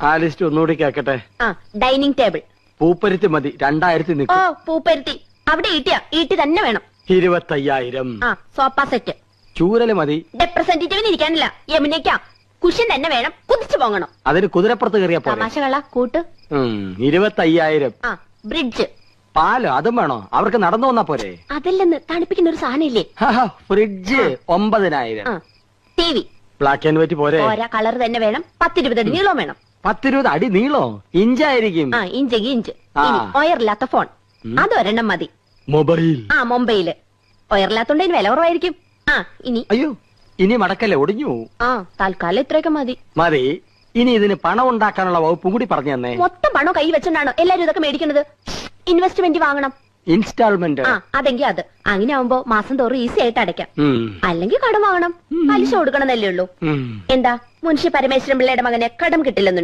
ആ ലിസ്റ്റ് ഒന്നുകൂടി കേക്കട്ടെ. ഡൈനിങ് ടേബിൾ പൂപ്പരുത്തി മതി, 2000 ഓ നിൽക്കും. പൂപ്പരുത്തി അവിടെ ഈട്ടി തന്നെ വേണം. 25,000. Sofa set. ചൂരല് മതി. റെപ്രസെന്റേറ്റീവിന് ഇരിക്കാനില്ല, യമുനയ്ക്കാ. കുഷൻ തന്നെ വേണം, കുതിച്ചു പോകണം. അതിന് കുതിരപ്പുറത്ത് കയറിയ പോലെ. തമാശകള കൂട്ട്. 25,000. ബ്രിഡ്ജ്. പാലോ അതും വേണോ? അവർക്ക് നടന്നു വന്നാ പോരെ? അതല്ലെന്ന്, തണുപ്പിക്കുന്ന ഒരു സാധനം ഇല്ലേ? Fridge 9,000. T V. Black and white പോരെ? കളർ തന്നെ വേണം. 10-20 അടി നീളം വേണം. 10-20 അടി നീളോ? ഇഞ്ചായിരിക്കും. ഇഞ്ചെങ്കിൽ ഇഞ്ച്. ഒയറില്ലാത്ത ഫോൺ അതൊരെണ്ണം മതി. മൊബൈൽ. മൊബൈല് ഒയറില്ലാത്തോണ്ട് വില കുറവായിരിക്കും. ഇനി അയ്യോ, ഇനി മടക്കല്ലേ, ഒടിഞ്ഞു. തൽക്കാലം ഇത്രയൊക്കെ മതി. മതി. ഇനി ഇതിന് പണം ഉണ്ടാക്കാനുള്ള വകുപ്പും കൂടി പറഞ്ഞു തന്നെ. മൊത്തം പണം കൈ വെച്ചോണ്ടാണോ എല്ലാരും ഇതൊക്കെ മേടിക്കുന്നത്? ഇൻവെസ്റ്റ്മെന്റ് വാങ്ങണം. ഇൻസ്റ്റാൾമെന്റ്. അതെങ്കിൽ അത് അങ്ങനെ ആവുമ്പോ മാസം തോറും ഈസി ആയിട്ട് അടയ്ക്കാം. അല്ലെങ്കിൽ കടം വാങ്ങണം, പലിശ കൊടുക്കണമെന്നല്ലേ ഉള്ളൂ. എന്താ മുൻഷി പരമേശ്വരൻ പിള്ളയുടെ മകനെ കടം കിട്ടില്ലെന്നുണ്ടോ?